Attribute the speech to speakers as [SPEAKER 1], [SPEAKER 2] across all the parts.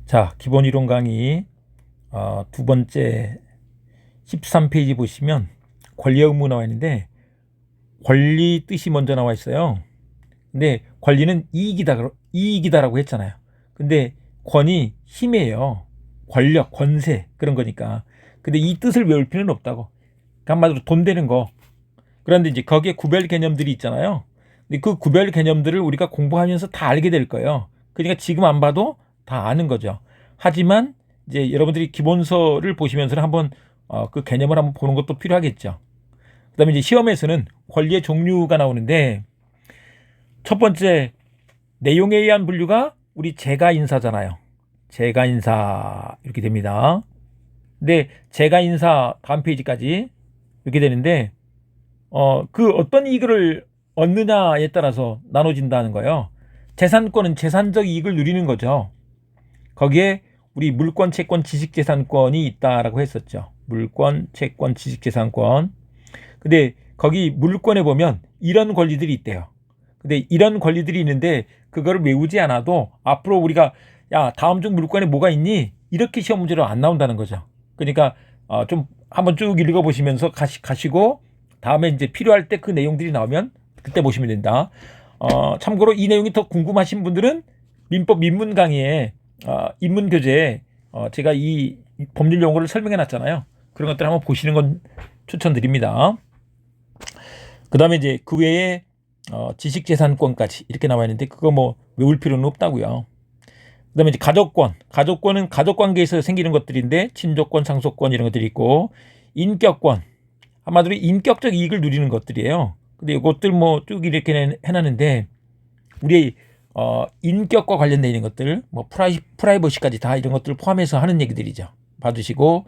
[SPEAKER 1] 자, 기본 이론 강의 두 번째 13페이지 보시면 권리 의무 나와 있는데 권리 뜻이 먼저 나와 있어요. 근데 권리는 이익이다라고 했잖아요. 근데 권이 힘이에요. 권력, 권세 그런 거니까. 근데 이 뜻을 외울 필요는 없다고. 그러니까 한마디로 돈 되는 거. 그런데 이제 거기에 구별 개념들이 있잖아요. 근데 그 구별 개념들을 우리가 공부하면서 다 알게 될 거예요. 그러니까 지금 안 봐도 다 아는 거죠. 하지만 이제 여러분들이 기본서를 보시면서 한번 그 개념을 한번 보는 것도 필요하겠죠. 그다음에 이제 시험에서는 권리의 종류가 나오는데 첫 번째 내용에 의한 분류가 우리 제가 인사잖아요. 제가 인사 이렇게 됩니다. 근데 제가 인사 다음 페이지까지 이렇게 되는데 그 어떤 이익을 얻느냐에 따라서 나눠진다는 거예요. 재산권은 재산적 이익을 누리는 거죠. 거기에 우리 물권, 채권, 지식재산권이 있다라고 했었죠. 물권, 채권, 지식재산권. 근데 거기 물권에 보면 이런 권리들이 있대요. 근데 이런 권리들이 있는데 그거를 외우지 않아도 앞으로 우리가 야 다음 중 물권에 뭐가 있니? 이렇게 시험 문제로 안 나온다는 거죠. 그러니까 좀 한번 쭉 읽어보시면서 가시고 다음에 이제 필요할 때 그 내용들이 나오면 그때 보시면 된다. 참고로 이 내용이 더 궁금하신 분들은 민법 민문 강의에 인문 교재에 제가 이 법률 용어를 설명해 놨잖아요. 그런 것들 한번 보시는 건 추천드립니다. 그 다음에 이제 그 외에 지식재산권까지 이렇게 나와 있는데 그거 뭐 외울 필요는 없다고요. 그 다음에 이제 가족권은 가족관계에서 생기는 것들인데 친족권, 상속권 이런 것들이 있고 인격권, 한마디로 인격적 이익을 누리는 것들이에요. 근데 이것들 뭐 쭉 이렇게 해놨는데 우리 인격과 관련되어 있는 것들 뭐 프라이버시까지 다 이런 것들을 포함해서 하는 얘기들이죠. 봐주시고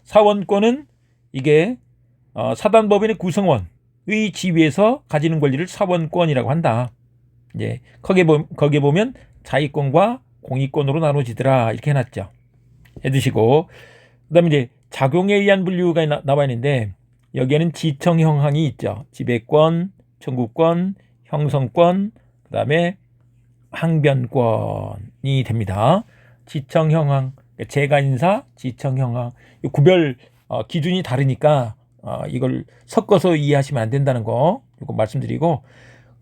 [SPEAKER 1] 사원권은 이게 사단법인의 구성원의 지위에서 가지는 권리를 사원권이라고 한다. 이제 거기에 보면 자의권과 공익권으로 나눠지더라 이렇게 해놨죠. 해두시고 그다음에 이제 작용에 의한 분류가 나와 있는데 여기에는 지청형항이 있죠. 지배권, 청구권, 형성권, 그다음에 항변권이 됩니다. 지청형항, 재가인사, 지청형항 구별 기준이 다르니까 이걸 섞어서 이해하시면 안 된다는 거 이거 말씀드리고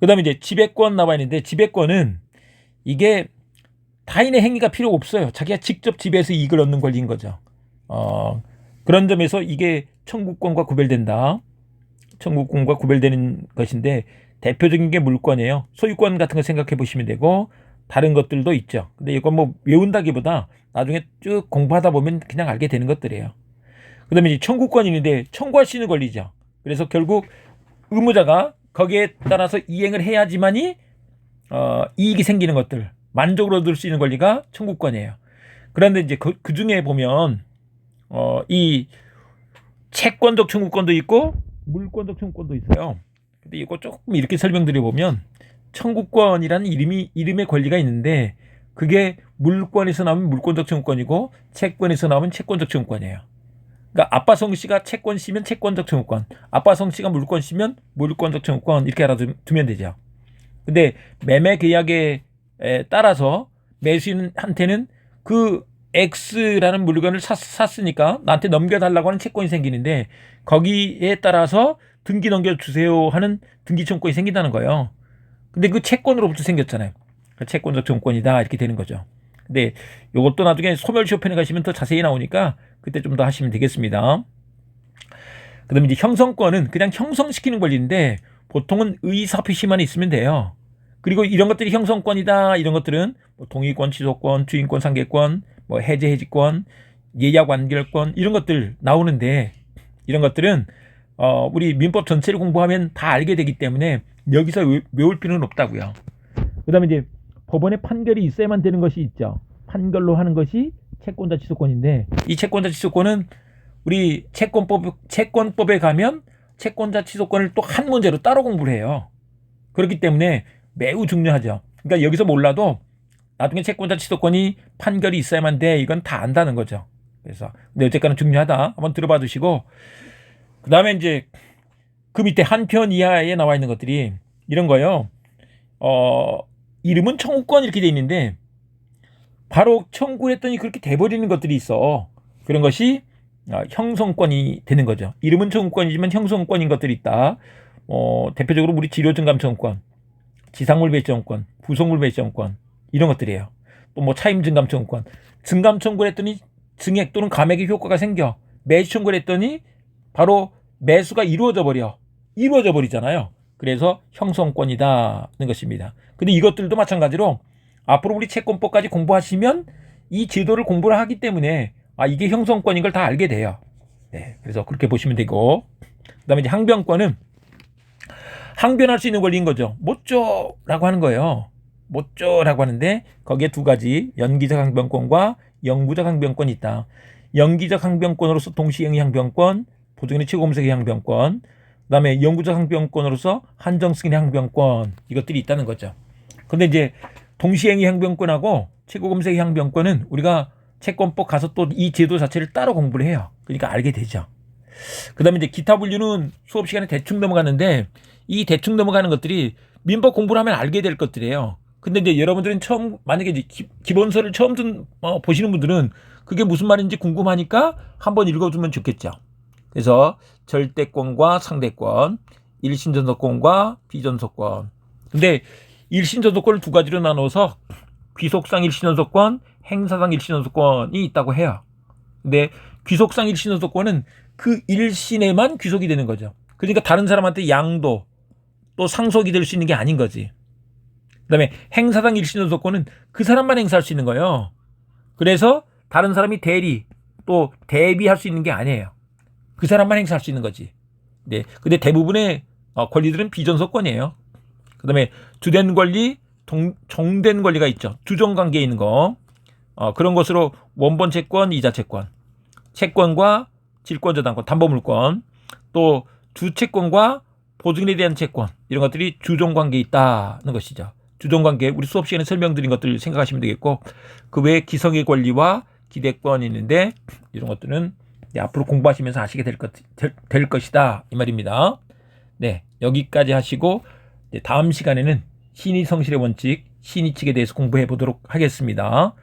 [SPEAKER 1] 그다음에 이제 지배권 나와 있는데 지배권은 이게 타인의 행위가 필요 없어요. 자기가 직접 지배해서 이익을 얻는 권리인 거죠. 그런 점에서 이게 청구권과 구별된다. 청구권과 구별되는 것인데 대표적인 게 물권이에요. 소유권 같은 거 생각해 보시면 되고 다른 것들도 있죠. 근데 이건 뭐 외운다기보다 나중에 쭉 공부하다 보면 그냥 알게 되는 것들이에요. 그다음에 이제 청구권이 있는데 청구할 수 있는 권리죠. 그래서 결국 의무자가 거기에 따라서 이행을 해야지만이 이익이 생기는 것들 만족을 얻을 수 있는 권리가 청구권이에요. 그런데 이제 그 중에 보면 이 채권적 청구권도 있고 물권적 청구권도 있어요. 근데 이거 조금 이렇게 설명드려 보면 청구권이라는 이름의 권리가 있는데 그게 물권에서 나오면 물권적 청구권이고 채권에서 나오면 채권적 청구권이에요. 그러니까 아빠 성씨가 채권 씨면 채권적 청구권, 아빠 성씨가 물권 씨면 물권적 청구권 이렇게 알아두면 되죠. 근데 매매 계약에 따라서 매수인한테는 그 X라는 물건을 샀으니까 나한테 넘겨달라고 하는 채권이 생기는데 거기에 따라서 등기 넘겨주세요 하는 등기 청구권이 생긴다는 거예요. 근데 그 채권으로부터 생겼잖아요. 채권적 청구권이다 이렇게 되는 거죠. 근데 이것도 나중에 소멸시효편에 가시면 더 자세히 나오니까 그때 좀 더 하시면 되겠습니다. 그 다음에 이제 형성권은 그냥 형성시키는 권리인데 보통은 의사표시만 있으면 돼요. 그리고 이런 것들이 형성권이다 이런 것들은 뭐 동의권, 취소권, 주인권, 상계권, 뭐 해제 해지권, 예약 완결권 이런 것들 나오는데 이런 것들은 우리 민법 전체를 공부하면 다 알게 되기 때문에 여기서 외울 필요는 없다고요. 그다음에 이제 법원의 판결이 있어야만 되는 것이 있죠. 판결로 하는 것이 채권자 취소권인데 이 채권자 취소권은 우리 채권법에 가면 채권자 취소권을 또 한 문제로 따로 공부를 해요. 그렇기 때문에 매우 중요하죠. 그러니까 여기서 몰라도 나중에 채권자 취소권이 판결이 있어야만 돼. 이건 다 안다는 거죠. 그래서 근데 어쨌거나 중요하다. 한번 들어봐 주시고 그 다음에 이제 그 밑에 한 편 이하에 나와 있는 것들이 이런 거예요. 이름은 청구권 이렇게 돼 있는데 바로 청구를 했더니 그렇게 돼버리는 것들이 있어. 그런 것이 형성권이 되는 거죠. 이름은 청구권이지만 형성권인 것들이 있다. 대표적으로 우리 지료증감청권, 지상물배지원권, 부속물배지원권 이런 것들이에요. 또 뭐 차임증감청권, 증감 청구를 했더니 증액 또는 감액의 효과가 생겨. 매수 청구를 했더니 바로 매수가 이루어져 버리잖아요. 그래서 형성권이다는 것입니다. 근데 이것들도 마찬가지로 앞으로 우리 채권법까지 공부하시면 이 제도를 공부를 하기 때문에 이게 형성권인 걸 다 알게 돼요. 네, 그래서 그렇게 보시면 되고, 그다음에 이제 항변권은 항변할 수 있는 권리인 거죠. 못줘라고 하는 거예요. 못줘라고 하는데 거기에 두 가지, 연기적 항변권과 영구적 항변권이 있다. 연기적 항변권으로서 동시행위 항변권, 보증인의 최고금속의 항변권, 그다음에 영구적 항변권으로서 한정승인의 항변권, 이것들이 있다는 거죠. 근데 이제 동시행위 항변권하고 최고금속의 항변권은 우리가 채권법 가서 또 이 제도 자체를 따로 공부를 해요. 그러니까 알게 되죠. 그다음에 이제 기타 분류는 수업 시간에 대충 넘어가는데 이 대충 넘어가는 것들이 민법 공부를 하면 알게 될 것들이에요. 근데 이제 여러분들은 처음 만약에 이제 기본서를 처음 보시는 분들은 그게 무슨 말인지 궁금하니까 한번 읽어주면 좋겠죠. 그래서 절대권과 상대권, 일신전속권과 비전속권. 근데 일신전속권을 두 가지로 나눠서 귀속상 일신전속권, 행사상 일신전속권이 있다고 해요. 근데 귀속상 일신전속권은 그 일신에만 귀속이 되는 거죠. 그러니까 다른 사람한테 양도 또 상속이 될 수 있는 게 아닌 거지. 그다음에 행사상 일신전속권은 그 사람만 행사할 수 있는 거예요. 그래서 다른 사람이 대리 또 대비할 수 있는 게 아니에요. 그 사람만 행사할 수 있는 거지. 네. 근데 대부분의 권리들은 비전속권이에요. 그다음에 주된 권리, 종된 권리가 있죠. 주종 관계에 있는 거. 그런 것으로 원본 채권, 이자 채권, 채권과 질권저당권, 담보물권, 또 주채권과 보증인에 대한 채권, 이런 것들이 주종 관계에 있다는 것이죠. 주종 관계, 우리 수업 시간에 설명드린 것들 생각하시면 되겠고, 그 외에 기성의 권리와 기대권이 있는데 이런 것들은 앞으로 공부하시면서 아시게 될 것이다 이 말입니다. 네, 여기까지 하시고 다음 시간에는 신의 성실의 원칙, 신의 측에 대해서 공부해 보도록 하겠습니다.